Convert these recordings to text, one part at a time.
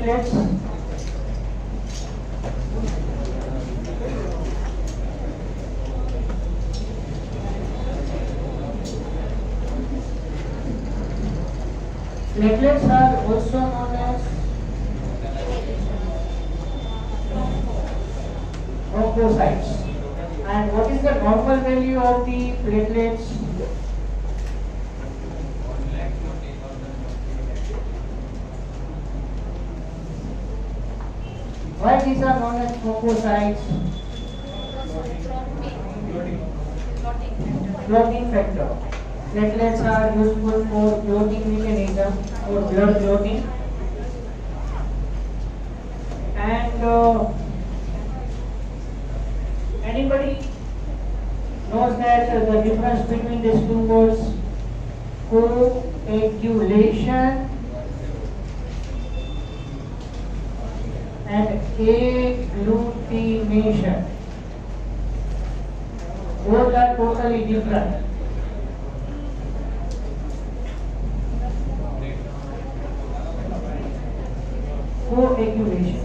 platelets. Platelets are also known as thrombocytes. And what is the normal value of the platelets? Why these are known as thrombocytes? Clotting factor. Platelets are useful for clotting mechanism, for blood clotting. And anybody knows that the difference between these two words, coagulation and agglutination? Both are totally different. Coagulation.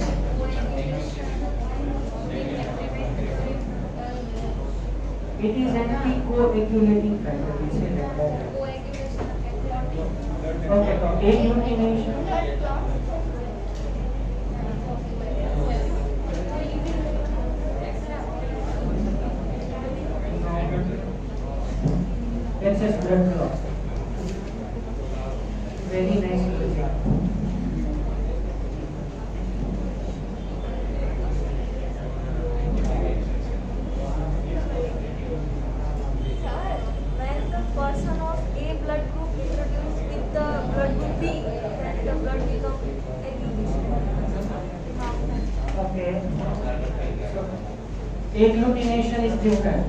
It is anti-coagulating factor. We say like that. Okay, agglutination. That's just blood clot. Very nice music. Okay. So, agglutination is different.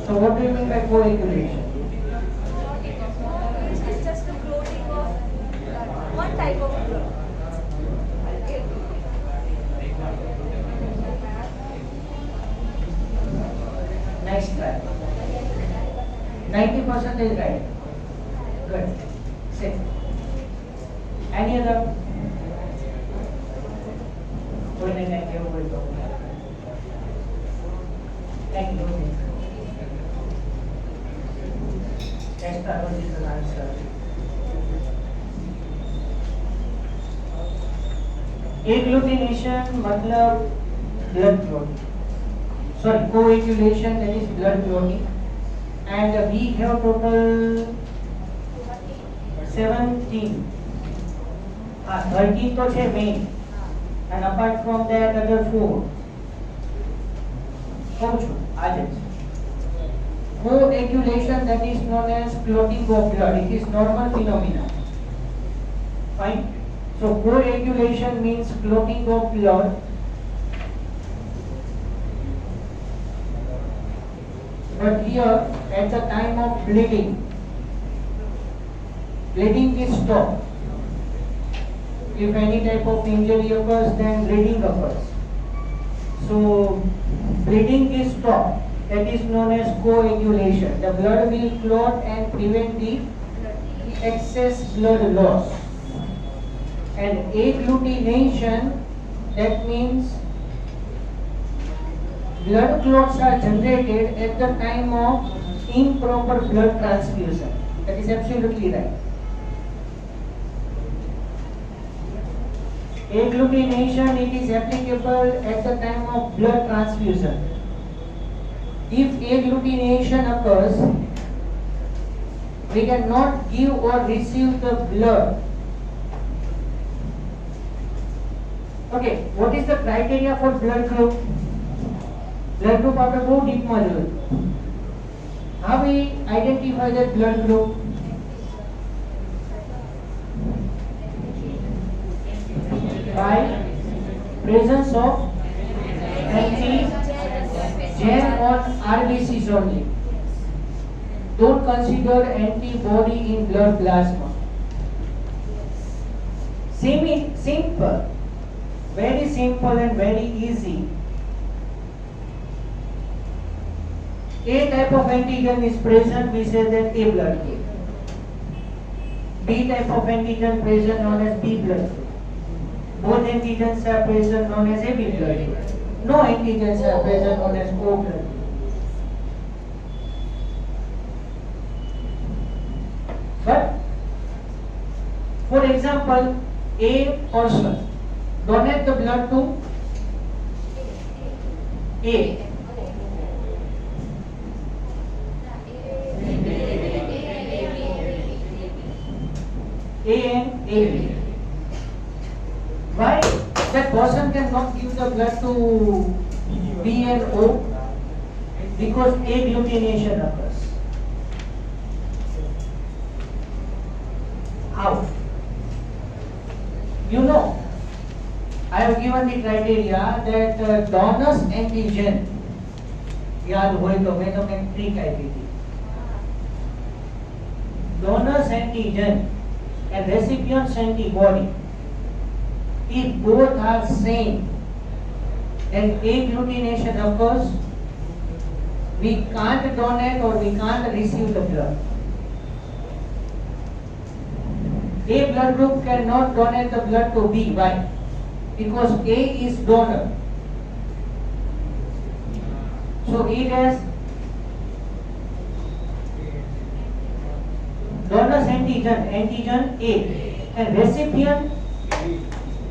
So what do you mean by coagulation? It is just the clotting of one type of blood. Nice try. 90% is right. Good. Sit. Any other? Thank you. Next one is an answer. Agglutination मतलब blood clotting. Sorry, coagulation, that is blood clotting. And we have total 17. 13 तो छे main. And apart from that, other 4. Coagulation, that is known as clotting of blood. It is normal phenomena. Fine. So coagulation means clotting of blood. But here, at the time of bleeding is stopped. If any type of injury occurs, then bleeding occurs. So bleeding is stopped. That is known as coagulation. The blood will clot and prevent the excess blood loss. And agglutination, that means blood clots are generated at the time of improper blood transfusion. That is absolutely right. Agglutination, it is applicable at the time of blood transfusion. If agglutination occurs, we cannot give or receive the blood. Okay, what is the criteria for blood group? Blood group આપણે બહુ ડીપમાં જોયું. How we identify that blood group? By presence of anti-Gen on RBCs only. Don't consider antibody in blood plasma. Simple, very simple and very easy. A type of antigen is present, we say that A blood group. B type of antigen present known as B blood group. Both antigens are present known as AB blood group. No antigens are present known as O blood group. But for example, a person donate the blood to A. A and AB. Why that person cannot give the blood to B and O? Because agglutination occurs. How? You know, I have given the criteria that donors antigen, याद होए तो मैं तुम्हें trick आई थी. Donors antigen and recipient's antibody, if both are same, then agglutination occurs. We can't donate or we can't receive the blood. A blood group cannot donate the blood to B. Why? Because A is donor. So it has donor's antigen A, and recipient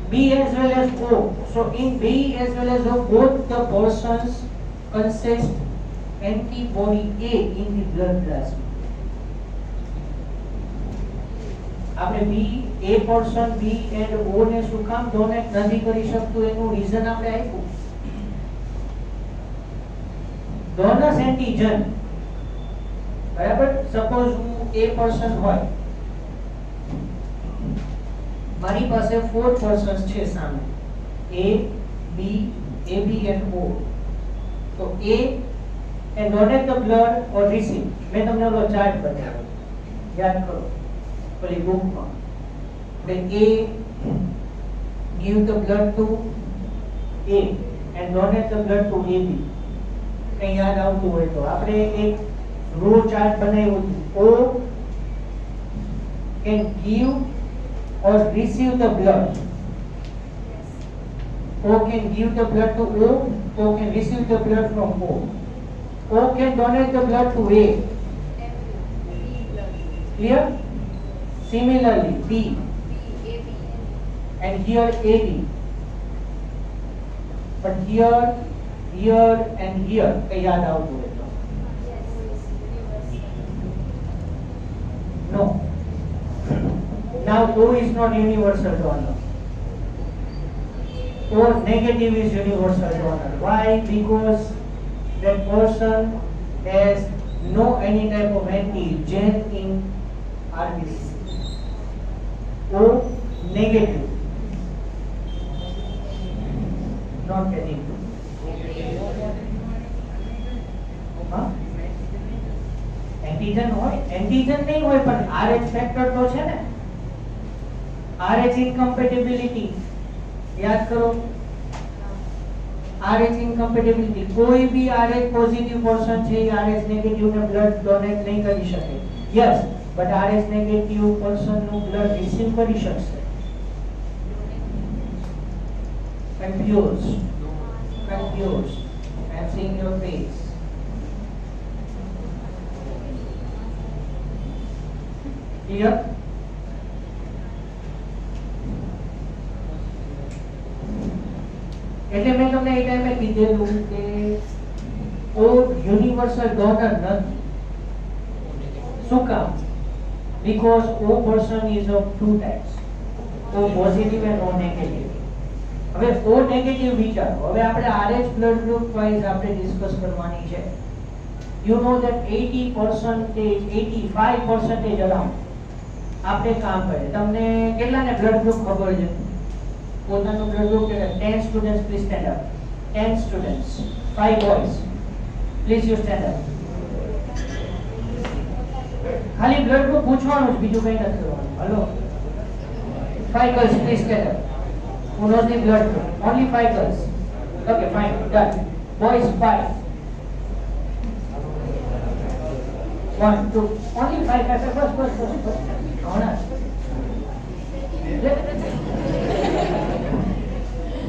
B as well as O. So in B as well as O, both the persons consist antibody A in the blood plasma. આપણે B A person B and O ને શું કામ donate નથી કરી શકતું એનું reason આપણે આપ્યું. ડોનર્સ એન્ટીજન બરાબર. સપોઝ હું A person હોય, મારી પાસે 4 persons છે સામે, A B AB and O. તો A and donate the blood or receive. મેં તમને ઓલો ચાર્ટ બતાવ્યો, યાદ કરો ઓલી બુકમાં. Then A give the blood to A and donate the blood to AB. કઈ યાદ આવતું હોય તો આપણે એક રો ચાર્ટ બનાવ્યું હતું. O can give or receive the blood. O can give the blood to O. O can receive the blood from O. O can donate the blood to A. Clear? Similarly, B and here AB. But here and here, kya yaad out hue to? No. Now O is not universal donor. O negative is universal donor. Why? Because that person has no any type of antigen in RBC. O negative. Not getting. हाँ? Antigen હોય, antigen नहीं હોય પણ RH factor તો છે ને. RH ઇનકમ્પેટિબિલિટી યાદ કરો. RH ઇનકમ્પેટિબિલિટી, કોઈ બી RH પોઝિટિવ પર્સન છે એ RH નેગેટિવ ને બ્લડ ડોનેટ નહીં કરી શકે. Yes, but RH negative person નું બ્લડ રિસીવ કરી શકશે. Confused. I am seeing your face. Clear? એટલે મેં તમને એ ટાઈમે કીધેલું કે ઓ યુનિવર્સલ ડોનર નથી. શું કામ? Because O person is of two types, O positive and O negative. હવે O negative વિચારો. હવે આપણે RH blood group wise આપણે ડિસ્કસ કરવાની છે. You know that 85% around આપણે કામ કરે. તમને કેટલાને બ્લડ ગ્રુપ ખબર છે? પોતાનું બ્લડ ગ્રુપ કે 10 students please stand up. 10 students, 5 boys. Please you stand up. ખાલી બ્લડ ગ્રુપ પૂછવાનું છે, બીજું કંઈ નથી કરવાનું. Hello, 5 girls please stand up. Who knows the blood group? Only 5 girls. Okay, fine, done. Boys 5. 1 2 only 5 5 bus આવના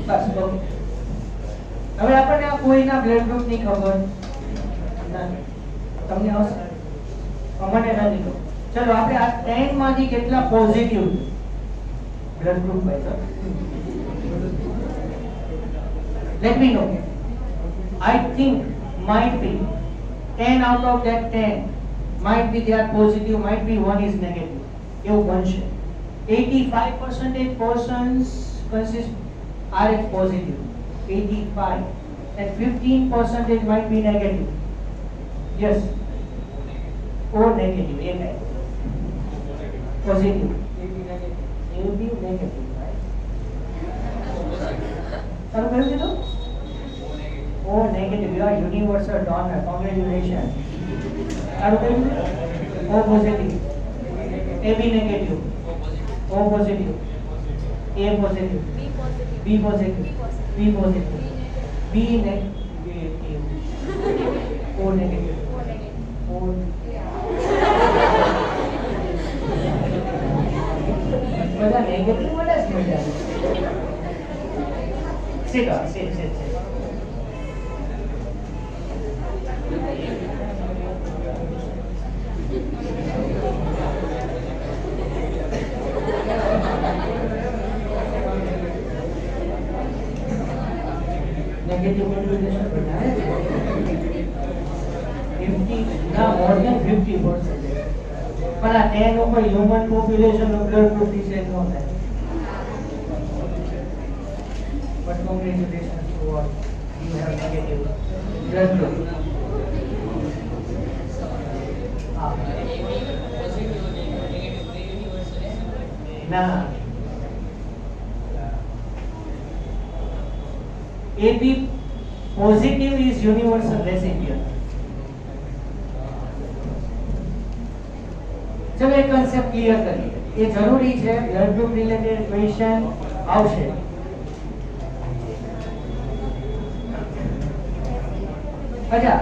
bus okay હવે આપણને આ કોઈના બ્લડ ગ્રુપ ની ખબર નથી તમને આવશે અમને નથી ખબર ચલો આપણે આ 10 માંથી કેટલા પોઝિટિવ બ્લડ ગ્રુપ હોય sir let me know I think might be 10 out of that 10 might be they are positive might be one is negative એવું બનશે 85% persons consist RH positive 85 and 15% might be negative yes or negative a type positive AB negative right sir what is it O negative you are universal donor congratulations sir what is it O positive AB negative O positive A positive B positive B positive B negative O negative O બધા negative મને જ મજા આવે sit negative population बताया 50 ना more than 50% पर आ 10 ऊपर human population of blood group decide न होता है but congratulations to all you have negative blood group ना AB positive is universal recipient चलो एक concept clear करिए ये जरूरी है blood group related question आवश्य अच्छा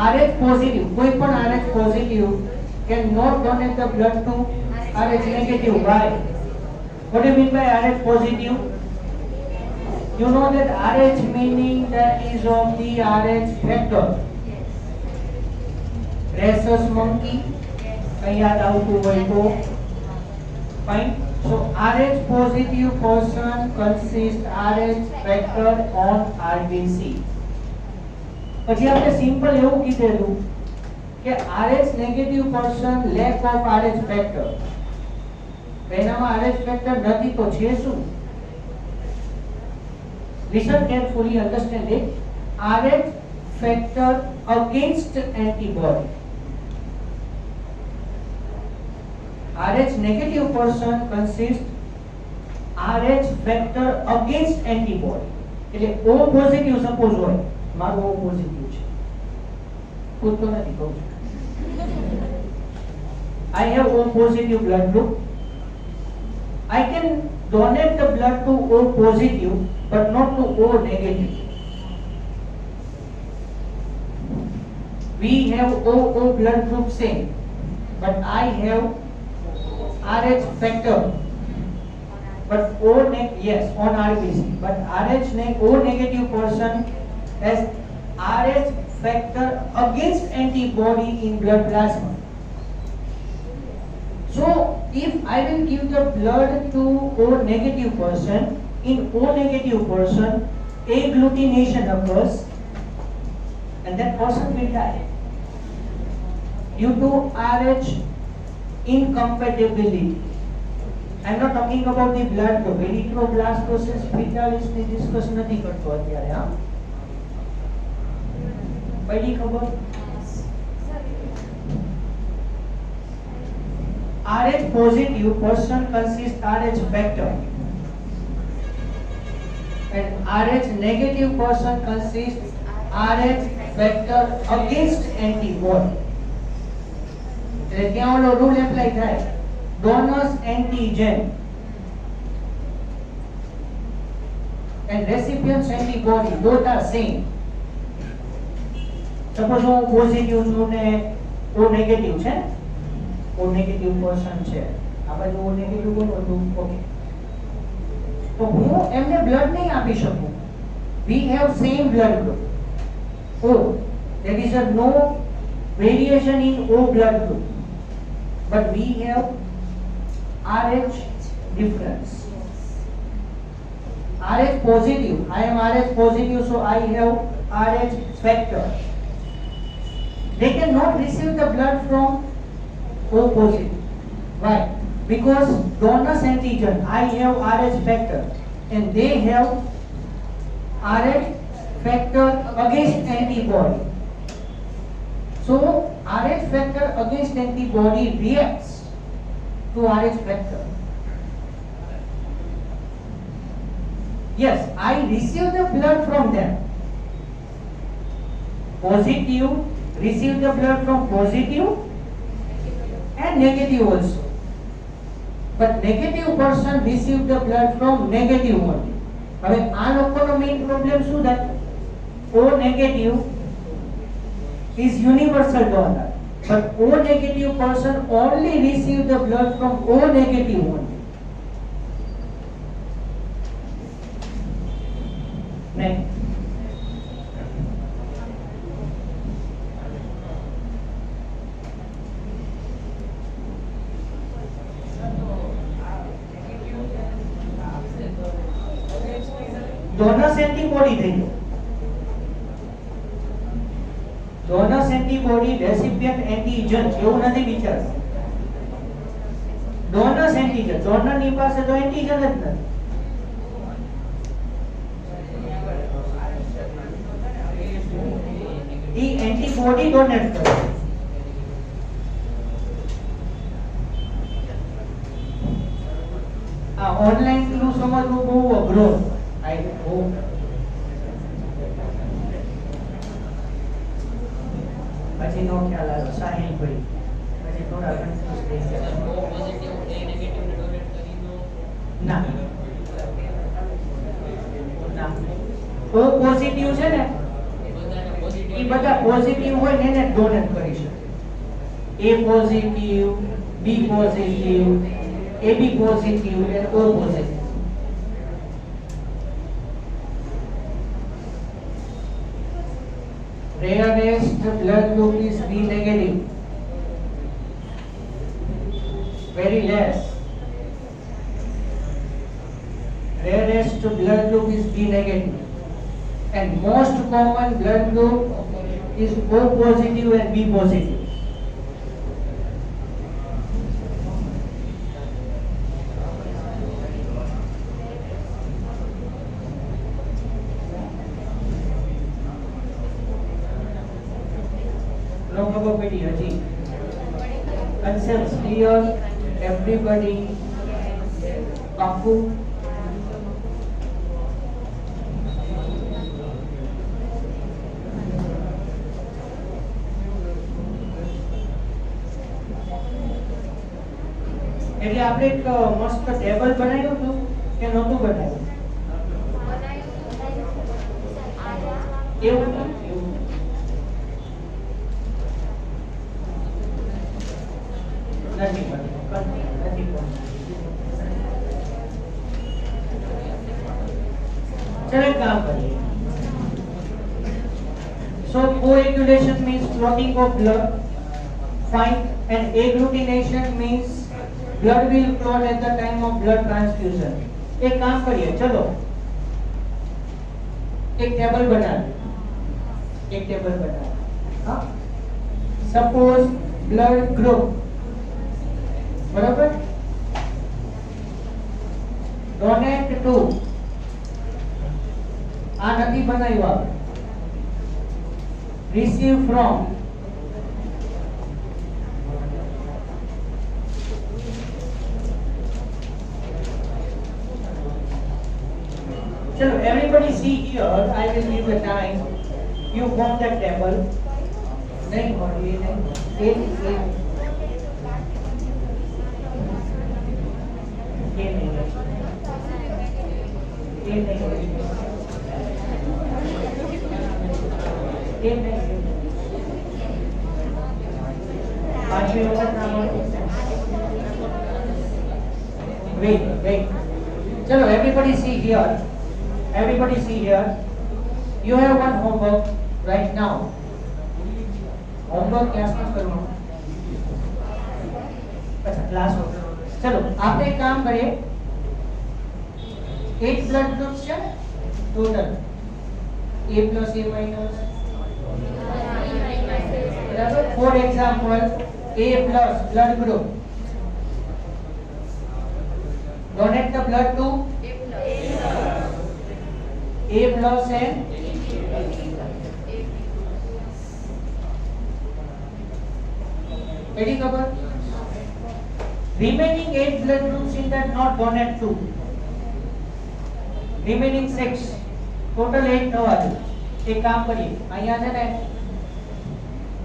RH positive कोई पण RH positive can not donate the blood to RH negative why what do you mean by RH positive you know that RH meaning that is of the RH factor rhesus monkey yaad avતું hoy to fine so RH positive person consists RH factor on RBC પછી આપણે simple એવું કીધેલું કે RH negative person lack of RH factor એનામાં RH factor નથી તો છે શું listen carefully understand it RH factor against antibody RH negative person consists RH factor against antibody એટલે O positive suppose હોય મારું O positive છે પૂછતો નથી કહું છું I have O positive blood group I can donate the blood to O positive but not to O negative we have O blood group same but I have RH factor but yes on RBC but O negative person has RH factor against antibody in blood plasma so if I will give the blood to O negative person in O negative person agglutination occurs and that person will die due to RH incompatibility I'm not talking about the blood group erythroblastosis fetalis ni discuss નથી કરતો અત્યારે હા પડી ખબર RH positive person consists RH factor and RH negative person consists RH factor against antibody એટલે ત્યાં ઓલો rule apply થાય donors antigen and recipients antibody both are same suppose હું પોઝિટિવ છું ને O નેગેટિવ છે, O નેગેટિવ પર્સન છે, આ બાજુ O નેગેટિવ બોલો તો ઓકે. તો હું એમને બ્લડ નહીં આપી શકું. We have same blood group, O. There is a no variation in O blood group, but we have RH difference. RH positive. I am RH positive, so I have RH factor. They cannot receive the blood from O positive. Why? Because donors antigen, I have RH factor, and they have RH factor against antibody. So RH factor against antibody reacts to RH factor. Yes, I receive the blood from them. Positive receive the blood from positive and negative also. But negative person receive the blood from negative only. હવે આ લોકોનો main problem શું થાય? O negative is universal donor, but O negative person only receive the blood from O negative only. Next. Donors antibody થઈ ગયો. Donors antibody recipient antigen એવું નથી વિચારતા. Donors antigen, donor ની પાસે તો એન્ટીજન જ નથી. ઈ એન્ટીબોડી ડોનેટ કરે. આ ઓનલાઈન નું સમજવું બહુ અઘરું. I hope પછી નો ખ્યાલ આવ્યો સાહિલ ભાઈ પછી થોડા કન્ફ્યુઝ થઈ ગયા. ના ના O પોઝિટિવ છે ને એ બધા પોઝિટિવ હોય ને એને ડોનેટ કરી શકે. A positive, B positive, AB positive અને O positive. Rarest blood group is B negative, very less. Rarest blood group is B negative, and most common blood group is O positive and B positive. No probability haji. Concepts clear, everybody. Paku. એટલે આપણે એક મસ્ત table બનાવ્યું હતું કે નહોતું બનાવ્યું? એવું નથી બન્યું. ચલો એક કામ કરીએ. So coagulation means clotting of blood, fine, and agglutination means blood will clot at the time of blood transfusion. एक काम करिए, चलो एक टेबल बना, हाँ? Suppose blood group, बराबर? Donate to, आ नहीं बनाई आप, receive from, चलो everybody see here, I will give a time. You form the table. नहीं हो ये नहीं. ये नहीं. ये नहीं. ये नहीं. everybody see here. Everybody see here. You have one homework right now. Homework ક્લાસમાં કરવાનું. अच्छा क्लास हो. चलो આપણે એક કામ કરીએ. 8 બ્લડ ગ્રુપ્સ છે total. A plus A minus. બરાબર. For example, A plus blood group. Donate the blood to A plus and ready cover. Remaining 8 blood groups in that not donate to. Remaining 6. Total 8 થવા દો. એક કામ કરીએ. અહીંયા છે ને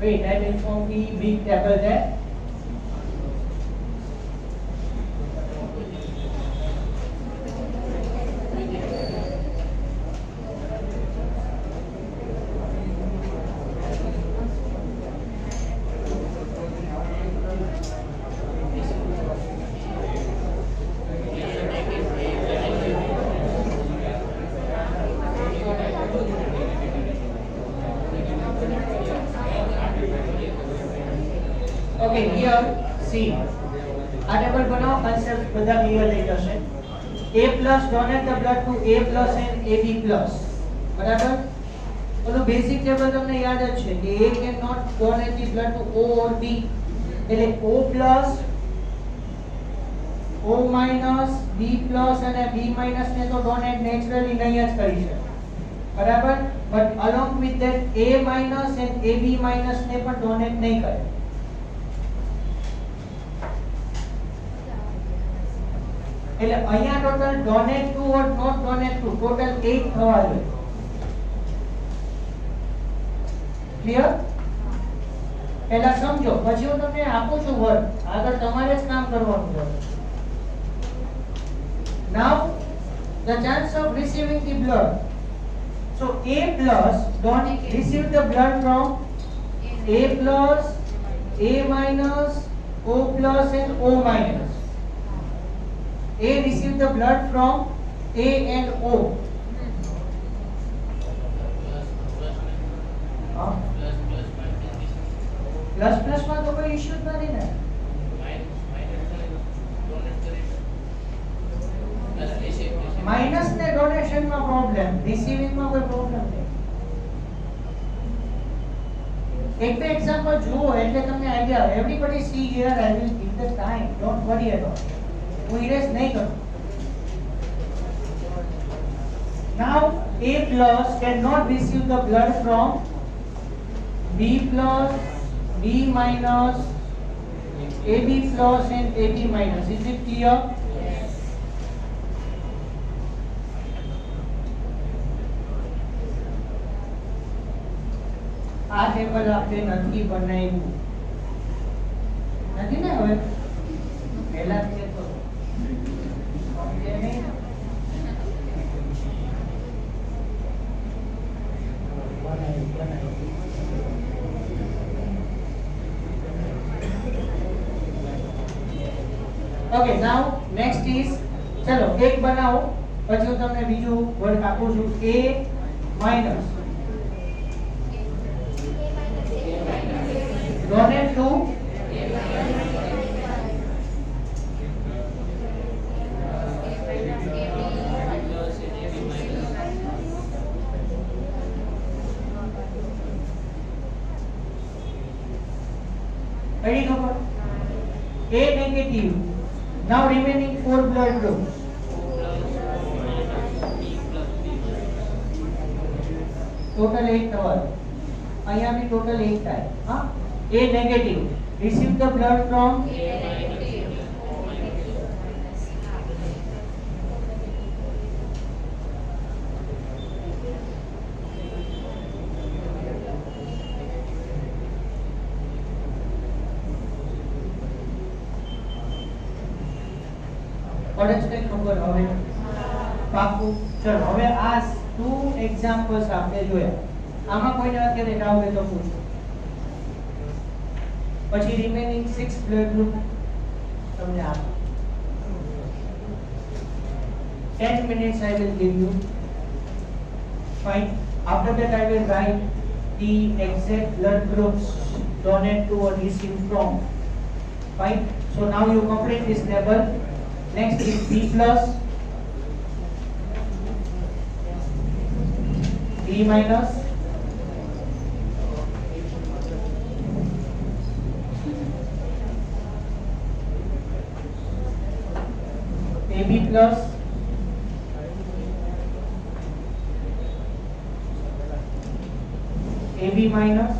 wait, I will inform the big table there. Okay, here see. આ table બનાવો, concept બધા ક્લિયર થઈ જશે. A plus donate the blood to A plus and AB plus. બરાબર? ઓલું બેઝિક ટેબલ તમને યાદ જ છે કે A cannot donate the blood to O or B. એટલે O plus O minus B plus અને B minus ને તો donate naturally નહીં જ કરી શકે. બરાબર? But along with that A minus and AB minus ને પણ donate નહીં કરે. એટલે અહીંયા total donate two or not donate two total 8 થવા જોઈએ. ક્લિયર? પહેલા સમજો, પછી હું તમને આપું છું વર્ક. આગળ તમારે જ કામ કરવાનું છે. Now the chance of receiving the blood. So A plus don't receive the blood from A plus, A minus, O plus and O minus. A receive the blood from A and O. Plus plus में तो कोई issue नहीं है. Minus ने donation में problem, receiving में कोई problem नहीं. एक पे एग्जांपल जुओ એટલે તમને idea. Everybody C here. I will give the time. Don't worry about. હું ઇરેઝ નહીં કરું. Now A plus cannot receive the blood from B plus, B minus, AB plus and AB minus. Is it clear? Yes. આ table આપણે નથી બનાવ્યું. નથી ને હવે પહેલા છે તો સમજે નહીં. Okay, now next is ચલો એક બનાવો પછી હું તમને બીજું વર્ક આપું છું. A minus donate to ready cover. A negative. Now remaining 4 blood groups. Total 8 થવા. અહીંયા भी total 8 થાય. હા. A negative. Receive the blood from A negative. પડે છે ખબર હવે પાકું. ચલો હવે આ 2 એક્ઝામ્પલ્સ આપણે જોયા. આમાં કોઈને અત્યારે ડાઉટ હોય તો પૂછો. પછી રિમેનિંગ 6 બ્લડ ગ્રુપ તમને આપો. 10 minutes I will give you. Fine. After that I will write the exact blood groups donate to or receive from. Fine. So now you complete this table. Next is B plus, B minus, AB plus, AB minus,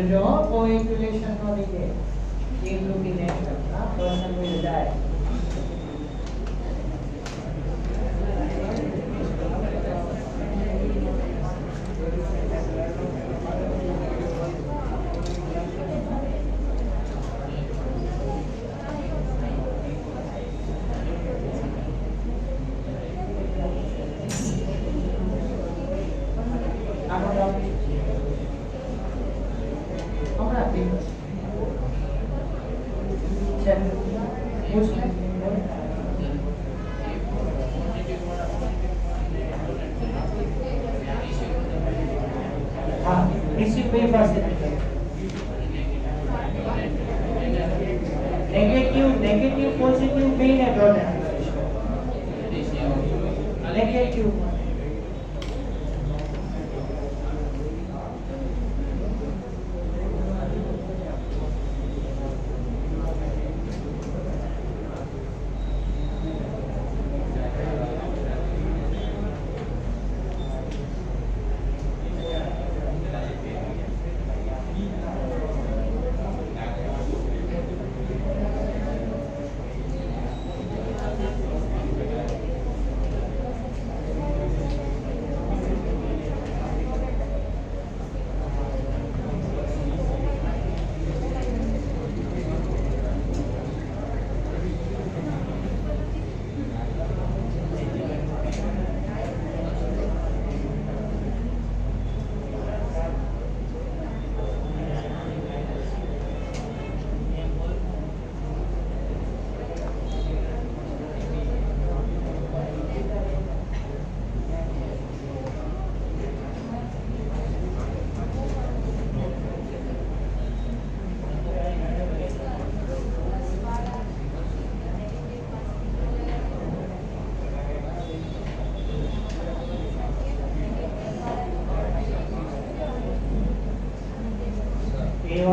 जो coagulation हो रही है, agglutination, person will die. Negative, positive mean a donor. Negative.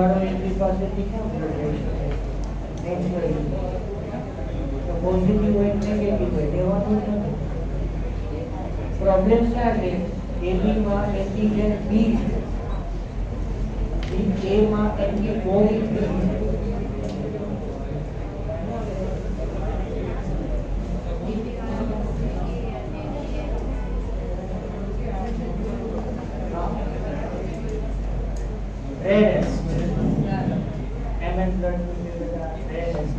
વાળો એમની પાસેથી ક્યાં blood લઈ શકે? નેચરલી તો પોઝિટિવ હોય નેગેટિવ હોય લેવાનું જ નથી. પ્રોબ્લેમ ક્યાં છે? એબી માં એન્ટીજન બી છે, એ માં એન્ટીબોડી બી છે. Rarest. MS blood rarest.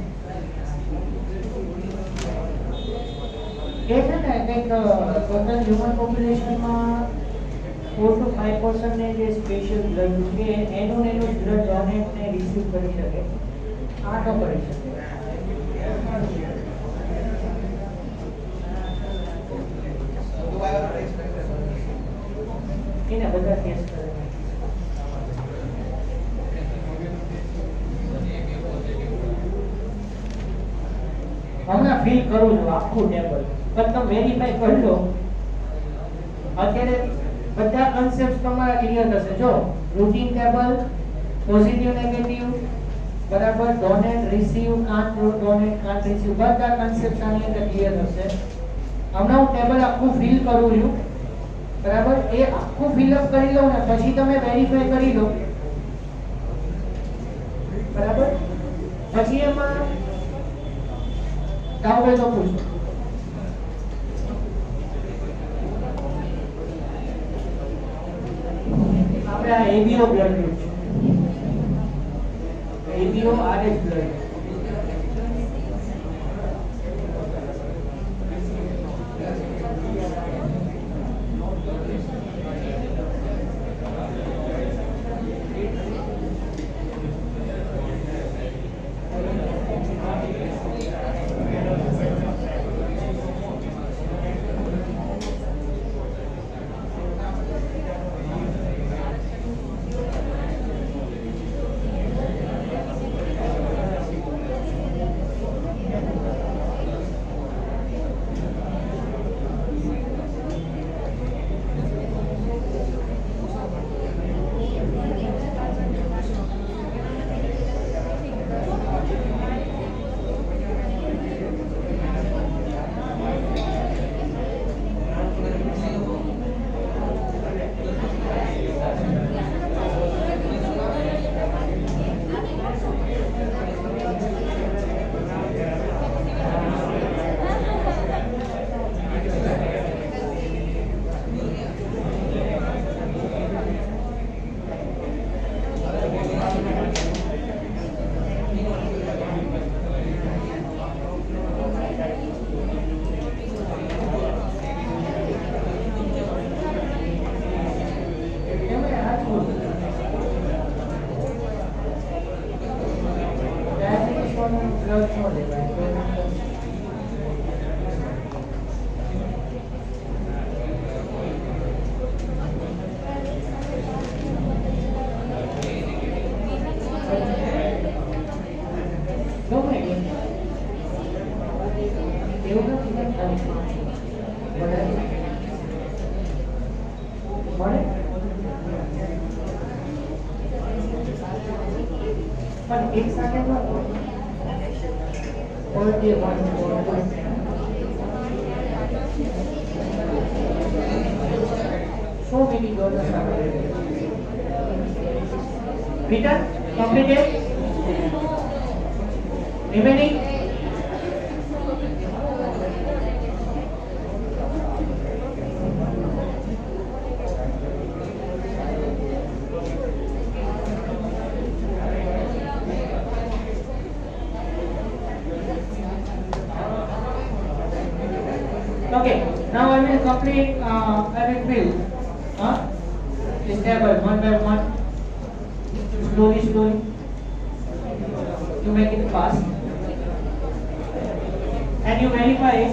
એ છે ને કંઈક ટોટલ હ્યુમન પોપ્યુલેશનમાં 4 to 5% ને જે સ્પેશિયલ બ્લડ છે એનું બ્લડ ડોનેટ ને રિસીવ કરી શકે, આ ન કરી શકે. એને બધા ટેસ્ટ કરે. હમણાં ફીલ કરું છું આખું ટેબલ, પણ તમે વેરીફાઈ કરી લો. અત્યારે બધા કન્સેપ્ટ તમારા ક્લિયર થશે. જો રૂટીન ટેબલ, પોઝિટિવ નેગેટિવ, બરાબર, donate receive, can't donate can't receive, બધા કન્સેપ્ટ આની અંદર ક્લિયર થશે. હમણાં હું ટેબલ આખું ફિલ કરું છું, બરાબર. એ આખું ફિલઅપ કરી લો ને પછી તમે વેરીફાઈ કરી લો, બરાબર. પછી એમાં ડાઉટ હોય તો પૂછો. આપણે આ એબીઓ બ્લડ ગ્રુપ છે, એબીઓ આરએચ બ્લડ. પણ એક સાથે ન so many donors are Peter, completed. Remaining. Okay, now I will complete, I will fill this table one by one, slowly, to make it fast, and you verify it.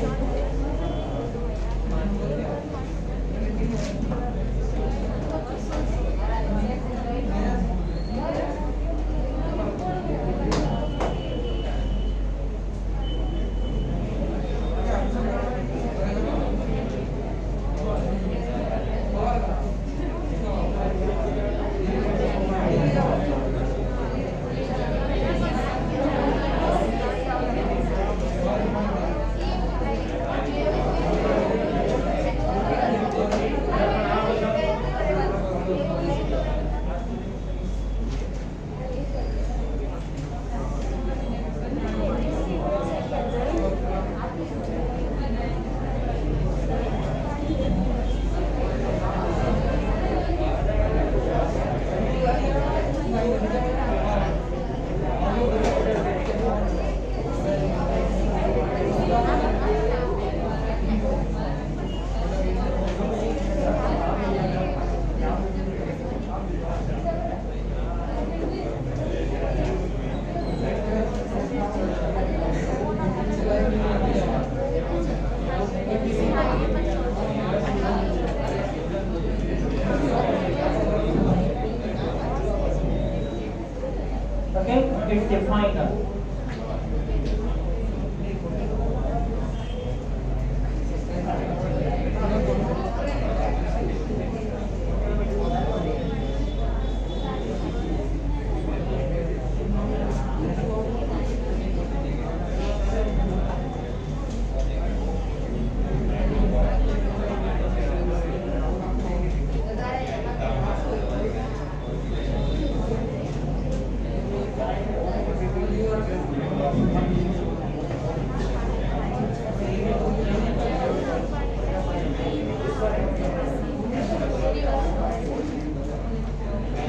the final.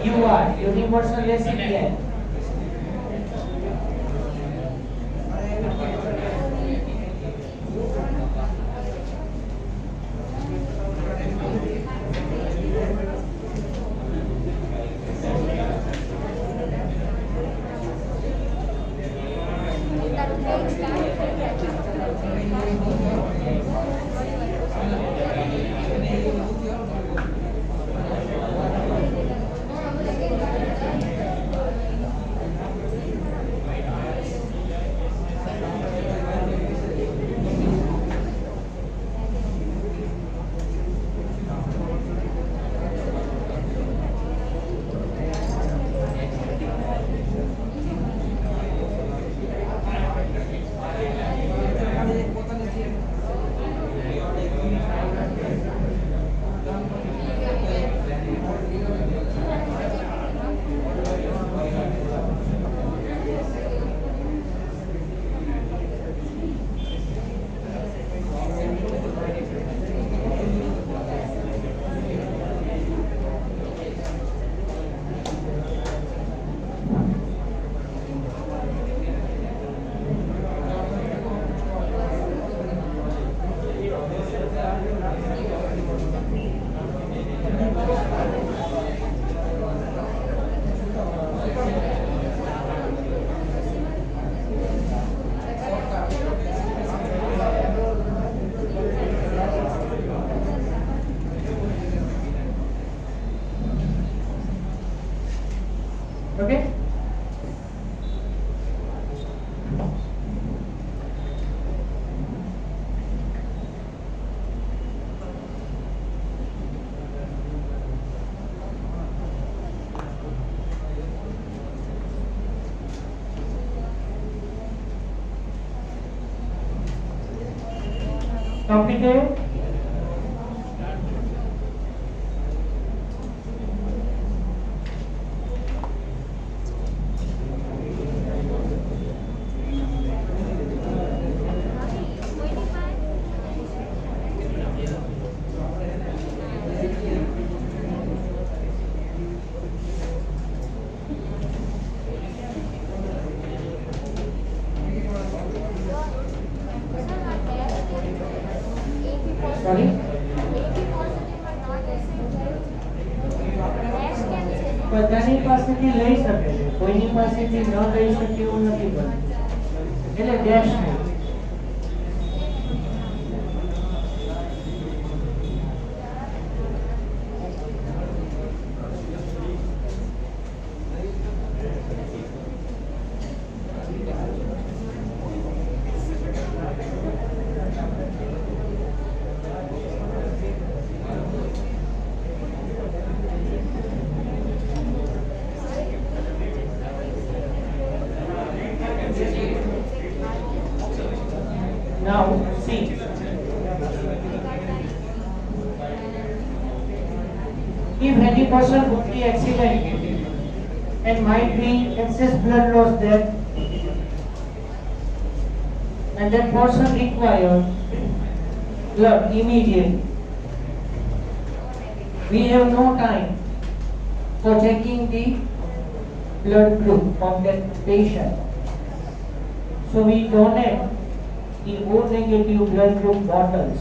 You are universal recipient. Okay? Completed? Sorry? બધાની પાસેથી લઈ શકે છે, કોઈની પાસેથી ન લઈ શકે એવું નથી બનતું. એટલે ડેશ નહીં. Now, see. If any person would be accident and might be excess blood loss there, and that person requires blood immediately, we have no time for checking the blood group of that patient. So we donate the O negative blood group bottles,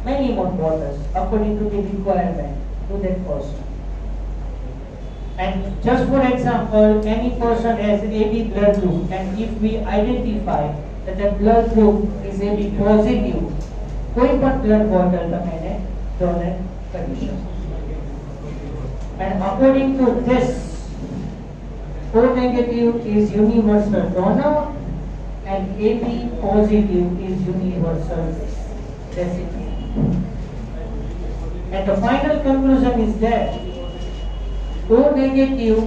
many more bottles according to the requirement to that person. And just for example, any person has AB blood group, and if we identify that the blood group is AB positive, कोई पण blood bottle તમે એને donate કરી શકો. And according to this O negative is universal donor and AB positive is universal recipient. And the final conclusion is that O negative,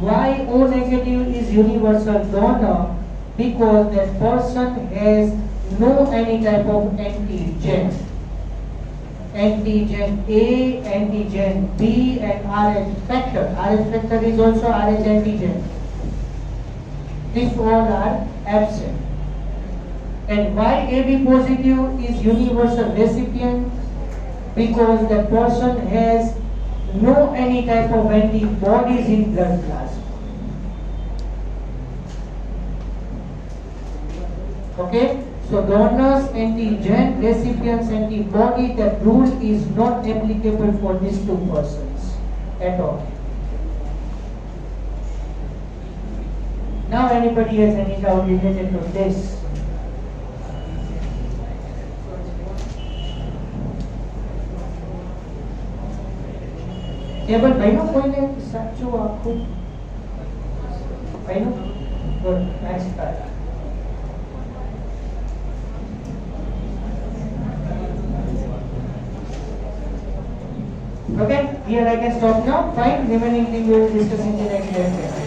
why O negative is universal donor? Because that person has no any type of antigen. Antigen A, antigen B and Rh factor. Rh factor is also Rh antigen. These all are absent. And why AB positive is universal recipient? Because the person has no any type of antibodies in blood plasma. Okay? So donors antigen, recipients antibody, that rule is not applicable for these two persons at all. Now anybody has any doubt related to this? Table ભાઈનું કોઈને સાચું આખું ભાઈનું good next card. Okay, here I can stop now. Fine, remaining thing we will discuss in the next lecture.